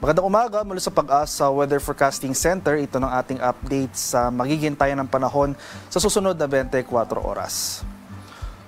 Magandang umaga mula sa Pag-asa Weather Forecasting Center. Ito ng ating update sa magiging tayo ng panahon sa susunod na 24 oras.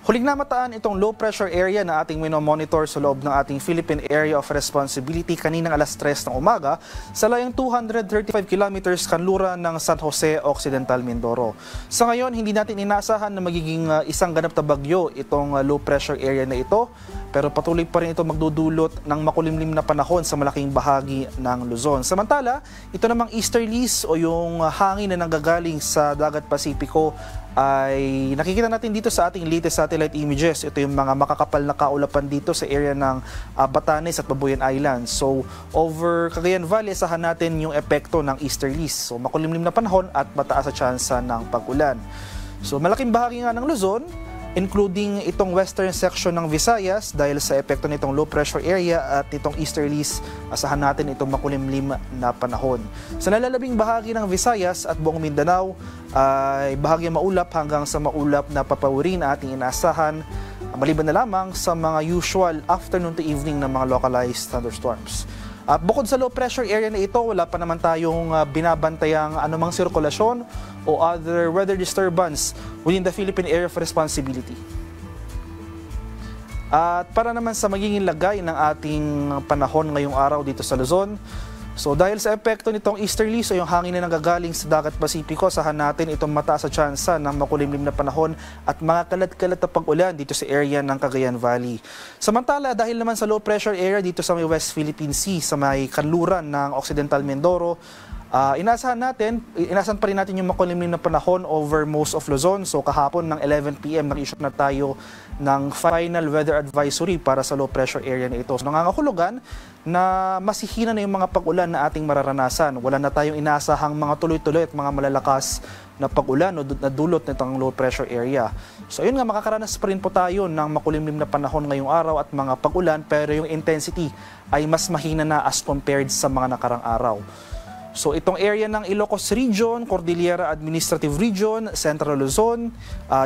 Huling namataan itong low pressure area na ating minomonitor sa loob ng ating Philippine Area of Responsibility kaninang alas 3 ng umaga sa layang 235 kilometers kanluran ng San Jose, Occidental Mindoro. Sa ngayon, hindi natin inaasahan na magiging isang ganap na bagyo itong low pressure area na ito, pero patuloy pa rin ito magdudulot ng makulimlim na panahon sa malaking bahagi ng Luzon. Samantala, ito namang easterlies o yung hangin na nanggagaling sa Dagat Pasipiko ay nakikita natin dito sa ating latest satellite images. Ito yung mga makakapal na kaulapan dito sa area ng Batanes at Babuyan Island. So, over Cagayan Valley, asahan natin yung epekto ng easterlies. So, makulimlim na panahon at mataas sa tsansa ng pag-ulan. So, malaking bahagi nga ng Luzon, including itong western section ng Visayas dahil sa epekto nitong low pressure area at itong easterlies, asahan natin itong makulimlim na panahon. Sa nalalabing bahagi ng Visayas at buong Mindanao ay bahagi maulap hanggang sa maulap na papawiri na ating inaasahan, maliban na lamang sa mga usual afternoon to evening na mga localized thunderstorms. At bukod sa low pressure area na ito, wala pa naman tayong binabantayang anumang sirkulasyon o other weather disturbance within the Philippine Area of Responsibility. At para naman sa magiging lagay ng ating panahon ngayong araw dito sa Luzon, so dahil sa epekto nitong easterlies o yung hangin na nanggagaling sa Dagat Pasipiko, asahan natin itong mataas sa tsansa ng makulimlim na panahon at mga kalat-kalat na pag-ulan dito sa area ng Cagayan Valley. Samantala, dahil naman sa low pressure area dito sa may West Philippine Sea, sa may kanluran ng Occidental Mindoro, inasahan pa rin natin yung makulimlim na panahon over most of Luzon. So kahapon ng 11 PM nag-issue na tayo ng final weather advisory para sa low pressure area na ito. So nangangahulugan na masihina na yung mga pag-ulan na ating mararanasan. Wala na tayong inaasahang mga tuloy-tuloy at mga malalakas na pag-ulan o na dulot nitong low pressure area. So ayun nga, makakaranas pa rin po tayo ng makulimlim na panahon ngayong araw at mga pag-ulan, pero yung intensity ay mas mahina na as compared sa mga nakarang araw. So itong area ng Ilocos Region, Cordillera Administrative Region, Central Luzon,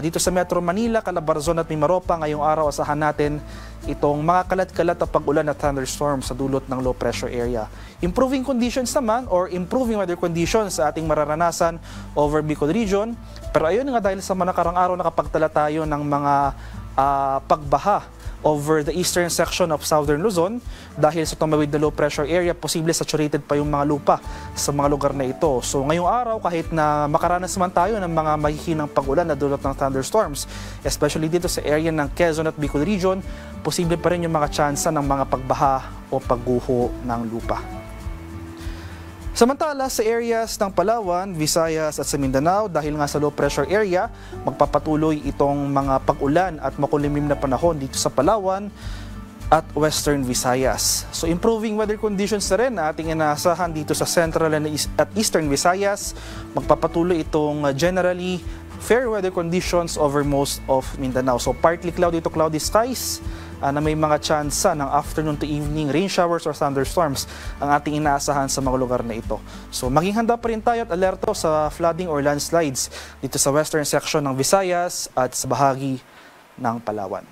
dito sa Metro Manila, Calabarzon at Mimaropa, ngayong araw asahan natin itong mga kalat-kalat na pag-ulan at thunderstorm sa dulot ng low pressure area. Improving conditions naman or improving weather conditions sa ating mararanasan over Bicol Region. Pero ayun nga, dahil sa mga nakarang araw nakapagtala tayo ng mga pagbaha over the eastern section of southern Luzon, dahil sa tumawid na low pressure area, posible saturated pa yung mga lupa sa mga lugar na ito. So ngayong araw, kahit na makaranas man tayo ng mga mahihinang pag-ulan na dulot ng thunderstorms, especially dito sa area ng Quezon at Bicol Region, posible pa rin yung mga tsansa ng mga pagbaha o pagguho ng lupa. Samantala, sa areas ng Palawan, Visayas at sa Mindanao, dahil nga sa low pressure area, magpapatuloy itong mga pag-ulan at makulimlim na panahon dito sa Palawan at Western Visayas. So improving weather conditions na rin na ating inaasahan dito sa Central at Eastern Visayas. Magpapatuloy itong generally fair weather conditions over most of Mindanao. So partly cloudy to cloudy skies, na may mga tsansa ng afternoon to evening rain showers or thunderstorms ang ating inaasahan sa mga lugar na ito. So maging handa pa rin tayo at alerto sa flooding or landslides dito sa western section ng Visayas at sa bahagi ng Palawan.